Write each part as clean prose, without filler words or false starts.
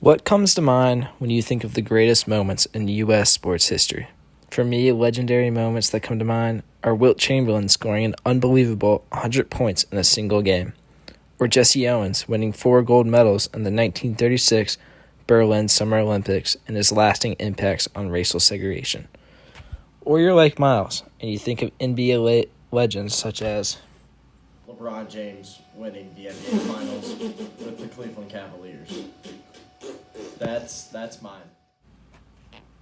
What comes to mind when you think of the greatest moments in U.S. sports history? For me, legendary moments that come to mind are Wilt Chamberlain scoring an unbelievable 100 points in a single game, or Jesse Owens winning 4 gold medals in the 1936 Berlin Summer Olympics and his lasting impacts on racial segregation. Or you're like Miles, and you think of NBA legends such as LeBron James winning the NBA Finals with the Cleveland Cavaliers. That's mine.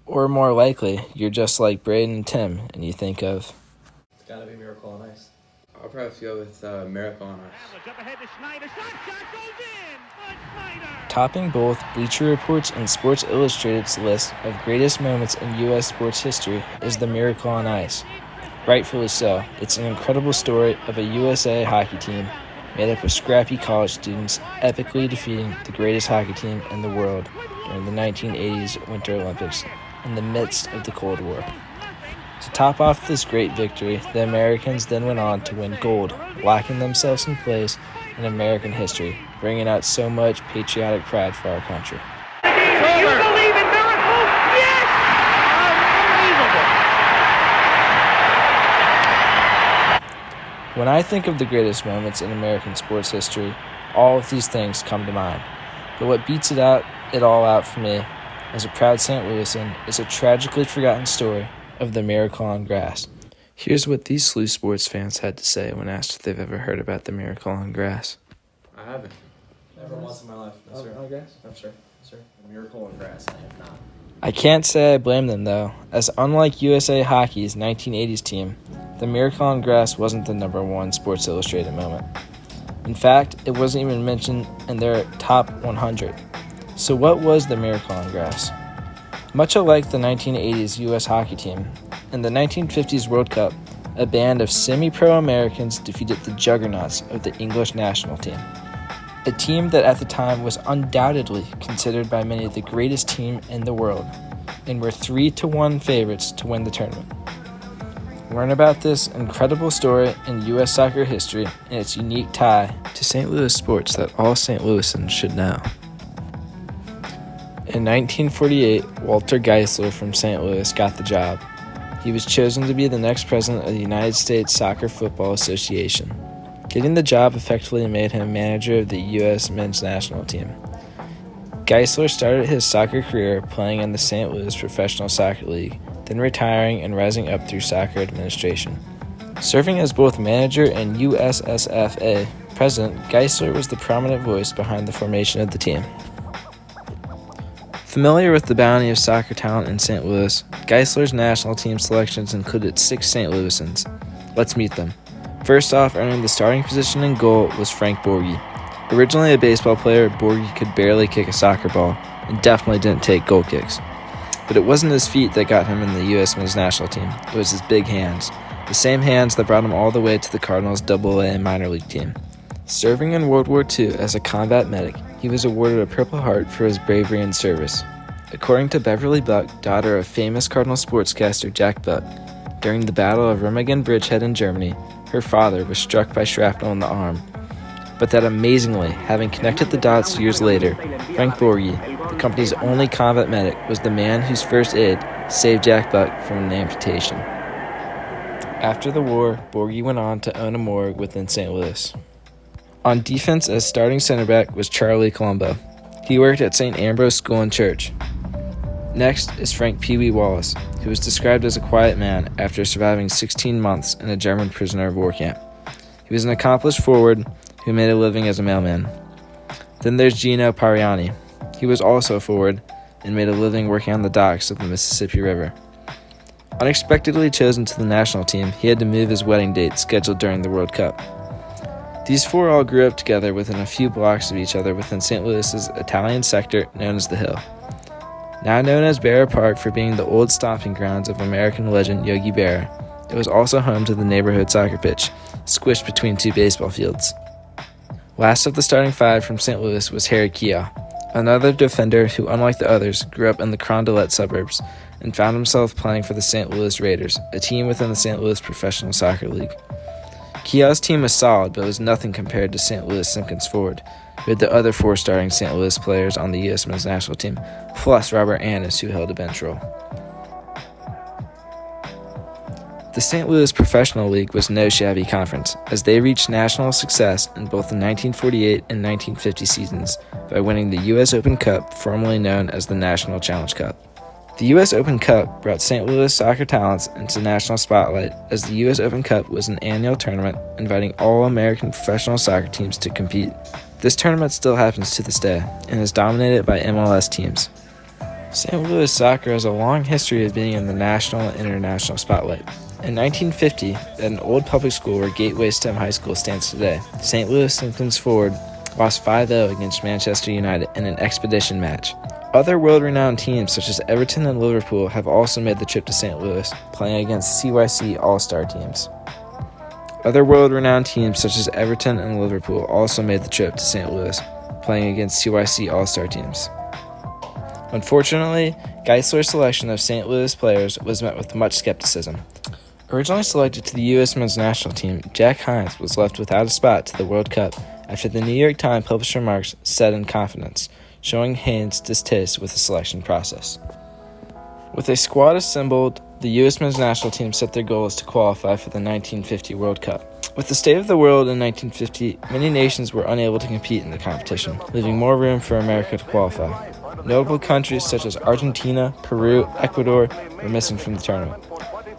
Or more likely, you're just like Braden and Tim, and you think of It's gotta be Miracle on Ice. I'll probably go with Miracle on Ice. Up ahead to Snyder. Shot goes in. But Snyder. topping both Bleacher Report's and Sports Illustrated's list of greatest moments in U.S. sports history is the Miracle on Ice. Rightfully so. It's an incredible story of a USA hockey team made up of scrappy college students epically defeating the greatest hockey team in the world during the 1980s Winter Olympics in the midst of the Cold War. To top off this great victory, the Americans then went on to win gold, locking themselves in place in American history, bringing out so much patriotic pride for our country. You believe in miracles? Yes! Unbelievable. When I think of the greatest moments in American sports history, all of these things come to mind. But what beats it all out for me, as a proud St. Louisan, is a tragically forgotten story of the Miracle on Grass. Here's what these SLU sports fans had to say when asked if they've ever heard about the Miracle on Grass. I haven't. Never once in my life. No, sir. On grass? No, sir. Sir. Miracle on Grass, I have not. I can't say I blame them, though, as unlike USA Hockey's 1980s team, the Miracle on Grass wasn't the number one Sports Illustrated moment. In fact, it wasn't even mentioned in their top 100. So what was the Miracle on Grass? Much alike the 1980s U.S. hockey team, in the 1950s World Cup, a band of semi-pro Americans defeated the juggernauts of the English national team, a team that at the time was undoubtedly considered by many the greatest team in the world, and were 3-1 favorites to win the tournament. Learn about this incredible story in U.S. soccer history and its unique tie to St. Louis sports that all St. Louisans should know. In 1948, Walter Geisler from St. Louis got the job. He was chosen to be the next president of the United States Soccer Football Association. Getting the job effectively made him manager of the U.S. men's national team. Geisler started his soccer career playing in the St. Louis Professional Soccer League, then retiring and rising up through soccer administration. Serving as both manager and USSFA president, Geisler was the prominent voice behind the formation of the team. Familiar with the bounty of soccer talent in St. Louis, Geisler's national team selections included 6 St. Louisans. Let's meet them. First off, earning the starting position in goal was Frank Borghi. Originally a baseball player, Borghi could barely kick a soccer ball and definitely didn't take goal kicks. But it wasn't his feet that got him in the U.S. men's national team. It was his big hands. The same hands that brought him all the way to the Cardinals' AA minor league team. Serving in World War II as a combat medic, he was awarded a Purple Heart for his bravery and service. According to Beverly Buck, daughter of famous Cardinal sportscaster Jack Buck, during the Battle of Remagen Bridgehead in Germany, her father was struck by shrapnel in the arm. But that amazingly, having connected the dots years later, Frank Borghi, the company's only combat medic, was the man whose first aid saved Jack Buck from an amputation. After the war, Borghi went on to own a morgue within St. Louis. On defense as starting center back was Charlie Colombo. He worked at St. Ambrose School and Church. Next is Frank Pee Wee Wallace, who was described as a quiet man after surviving 16 months in a German prisoner of war camp. He was an accomplished forward who made a living as a mailman. Then there's Gino Pariani. He was also a forward and made a living working on the docks of the Mississippi River. Unexpectedly chosen to the national team, he had to move his wedding date scheduled during the World Cup. These 4 all grew up together within a few blocks of each other within St. Louis's Italian sector known as The Hill. Now known as Berra Park for being the old stomping grounds of American legend Yogi Berra, it was also home to the neighborhood soccer pitch, squished between 2 baseball fields. Last of the starting 5 from St. Louis was Harry Kia, another defender who, unlike the others, grew up in the Carondelet suburbs and found himself playing for the St. Louis Raiders, a team within the St. Louis Professional Soccer League. Kia's team was solid, but was nothing compared to St. Louis Simpkins forward, who had the other 4 starting St. Louis players on the U.S. men's national team, plus Robert Annis, who held a bench role. The St. Louis Professional League was no shabby conference, as they reached national success in both the 1948 and 1950 seasons by winning the U.S. Open Cup, formerly known as the National Challenge Cup. The U.S. Open Cup brought St. Louis soccer talents into national spotlight, as the U.S. Open Cup was an annual tournament inviting all American professional soccer teams to compete. This tournament still happens to this day and is dominated by MLS teams. St. Louis soccer has a long history of being in the national and international spotlight. In 1950, at an old public school where Gateway STEM High School stands today, St. Louis Lincoln's Forward lost 5-0 against Manchester United in an exhibition match. Other world-renowned teams such as Everton and Liverpool have also made the trip to St. Louis, playing against CYC All-Star teams. Other world-renowned teams such as Everton and Liverpool also made the trip to St. Louis, playing against CYC All-Star teams. Unfortunately, Geisler's selection of St. Louis players was met with much skepticism. Originally selected to the U.S. men's national team, Jack Hines was left without a spot to the World Cup after the New York Times published remarks said in confidence, showing Hines' distaste with the selection process. With a squad assembled, the U.S. men's national team set their goals to qualify for the 1950 World Cup. With the state of the world in 1950, many nations were unable to compete in the competition, leaving more room for America to qualify. Notable countries such as Argentina, Peru, Ecuador were missing from the tournament.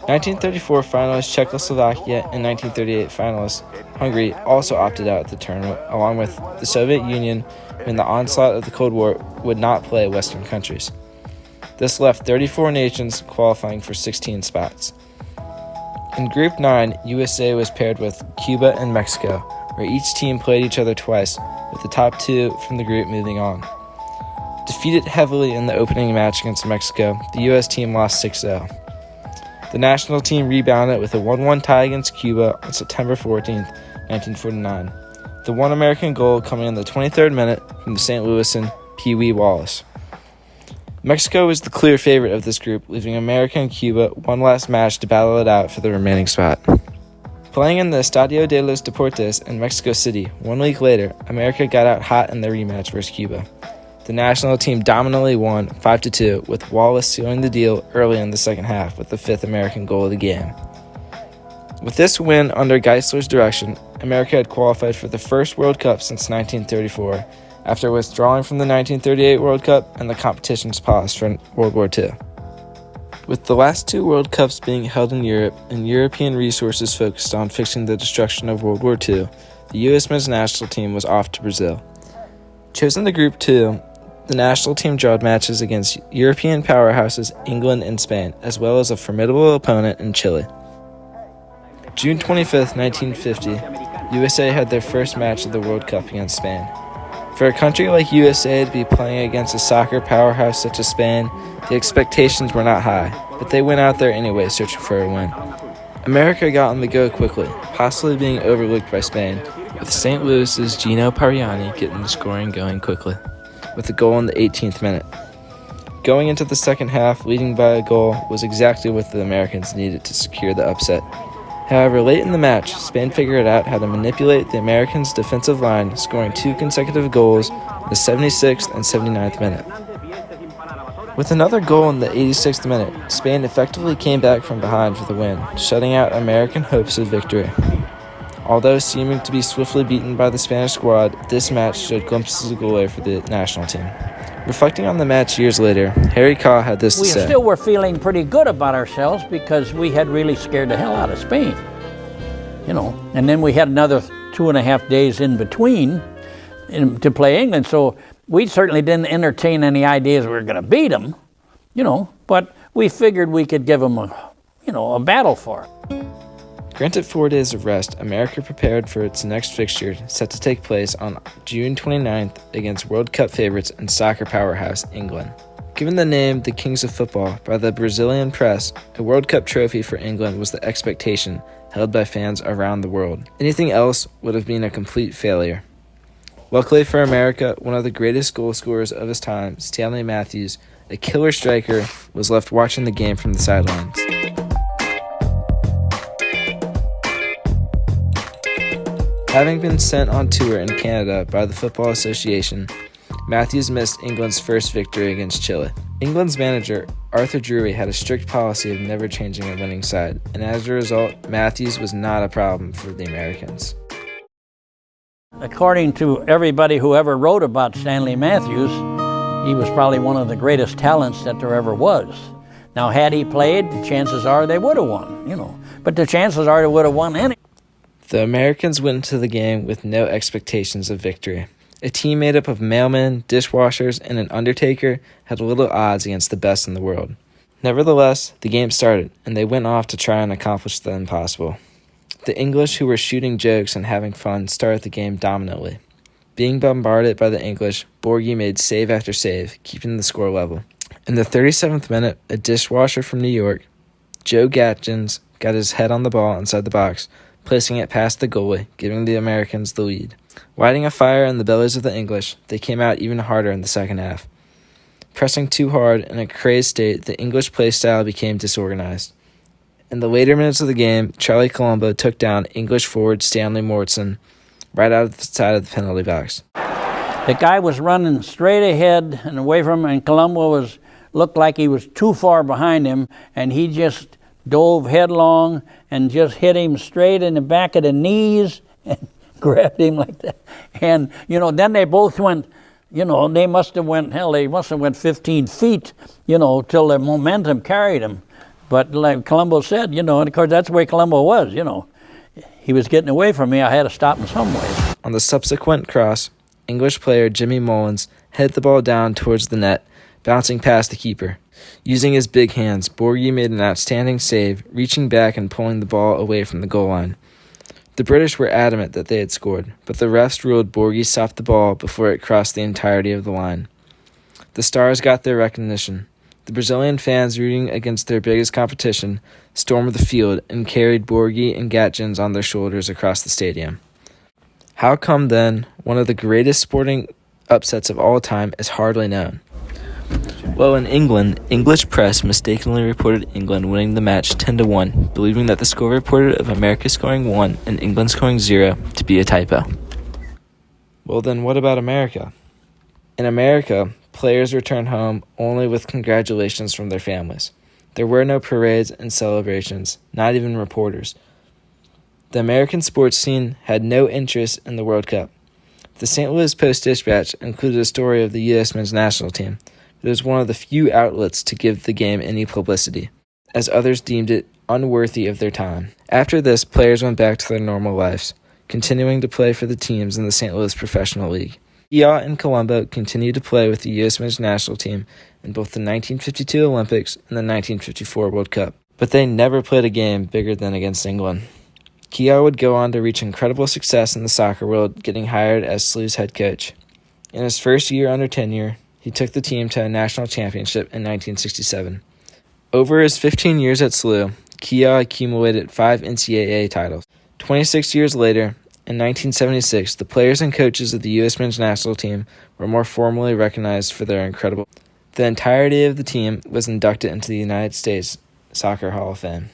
1934 finalist Czechoslovakia and 1938 finalist Hungary also opted out of the tournament, along with the Soviet Union, who in the onslaught of the Cold War would not play Western countries. This left 34 nations qualifying for 16 spots. In Group 9, USA was paired with Cuba and Mexico, where each team played each other twice, with the top 2 from the group moving on. Defeated heavily in the opening match against Mexico, the U.S. team lost 6-0. The national team rebounded with a 1-1 tie against Cuba on September 14, 1949. The one American goal coming in the 23rd minute from the St. Louisan Pee Wee Wallace. Mexico was the clear favorite of this group, leaving America and Cuba one last match to battle it out for the remaining spot. Playing in the Estadio de los Deportes in Mexico City 1 week later, America got out hot in their rematch versus Cuba. The national team dominantly won 5-2, with Wallace sealing the deal early in the second half with the 5th American goal of the game. With this win under Geisler's direction, America had qualified for the first World Cup since 1934, after withdrawing from the 1938 World Cup and the competition's pause for World War II. With the last 2 World Cups being held in Europe and European resources focused on fixing the destruction of World War II, the U.S. men's national team was off to Brazil. Chosen to Group 2, the national team drawed matches against European powerhouses England and Spain, as well as a formidable opponent in Chile. June 25, 1950, USA had their first match of the World Cup against Spain. For a country like USA to be playing against a soccer powerhouse such as Spain, the expectations were not high, but they went out there anyway searching for a win. America got on the go quickly, possibly being overlooked by Spain, with St. Louis's Gino Pariani getting the scoring going quickly, with a goal in the 18th minute. Going into the second half, leading by a goal was exactly what the Americans needed to secure the upset. However, late in the match, Spain figured out how to manipulate the Americans' defensive line, scoring 2 consecutive goals in the 76th and 79th minute. With another goal in the 86th minute, Spain effectively came back from behind for the win, shutting out American hopes of victory. Although seeming to be swiftly beaten by the Spanish squad, this match showed glimpses of glory for the national team. Reflecting on the match years later, Harry Caw had this to say. We still were feeling pretty good about ourselves because we had really scared the hell out of Spain. And then we had another 2.5 days in between to play England, so we certainly didn't entertain any ideas we were going to beat them, but we figured we could give them a battle for it. Granted 4 days of rest, America prepared for its next fixture, set to take place on June 29th against World Cup favorites and soccer powerhouse England. Given the name the Kings of Football by the Brazilian press, a World Cup trophy for England was the expectation held by fans around the world. Anything else would have been a complete failure. Luckily for America, one of the greatest goal scorers of his time, Stanley Matthews, a killer striker, was left watching the game from the sidelines. Having been sent on tour in Canada by the Football Association, Matthews missed England's first victory against Chile. England's manager, Arthur Drury, had a strict policy of never changing a winning side, and as a result, Matthews was not a problem for the Americans. According to everybody who ever wrote about Stanley Matthews, he was probably one of the greatest talents that there ever was. Now, had he played, the chances are they would have won, But the chances are they would have won anyway. The Americans went into the game with no expectations of victory. A team made up of mailmen, dishwashers, and an undertaker had little odds against the best in the world. Nevertheless, the game started, and they went off to try and accomplish the impossible. The English, who were shooting jokes and having fun, started the game dominantly. Being bombarded by the English, Borghi made save after save, keeping the score level. In the 37th minute, a dishwasher from New York, Joe Gatkins, got his head on the ball inside the box, placing it past the goalie, giving the Americans the lead. Lighting a fire in the bellies of the English, they came out even harder in the second half. Pressing too hard in a crazed state, the English play style became disorganized. In the later minutes of the game, Charlie Colombo took down English forward Stanley Mortson right out of the side of the penalty box. The guy was running straight ahead and away from him, and Colombo looked like he was too far behind him, and he just dove headlong and just hit him straight in the back of the knees and grabbed him like that. And, then they both went, they must have went 15 feet, till the momentum carried him. But like Colombo said, and of course that's the way Colombo was, He was getting away from me. I had to stop him some way. On the subsequent cross, English player Jimmy Mullins headed the ball down towards the net, bouncing past the keeper. Using his big hands, Borghi made an outstanding save, reaching back and pulling the ball away from the goal line. The British were adamant that they had scored, but the refs ruled Borghi stopped the ball before it crossed the entirety of the line. The Stars got their recognition. The Brazilian fans, rooting against their biggest competition, stormed the field and carried Borghi and Gatkins on their shoulders across the stadium. How come, then, one of the greatest sporting upsets of all time is hardly known? Well, in England, English press mistakenly reported England winning the match 10-1, believing that the score reported of America scoring 1 and England scoring 0 to be a typo. Well, then what about America? In America, players returned home only with congratulations from their families. There were no parades and celebrations, not even reporters. The American sports scene had no interest in the World Cup. The St. Louis Post-Dispatch included a story of the U.S. men's national team. It was one of the few outlets to give the game any publicity, as others deemed it unworthy of their time. After this, players went back to their normal lives, continuing to play for the teams in the St. Louis Professional League. Kiyah and Colombo continued to play with the U.S. men's national team in both the 1952 Olympics and the 1954 World Cup, but they never played a game bigger than against England. Kiyah would go on to reach incredible success in the soccer world, getting hired as SLU's head coach. In his first year under tenure, he took the team to a national championship in 1967. Over his 15 years at SLU, Kiyah accumulated 5 NCAA titles. 26 years later, in 1976, the players and coaches of the U.S. men's national team were more formally recognized for their incredible. The entirety of the team was inducted into the United States Soccer Hall of Fame.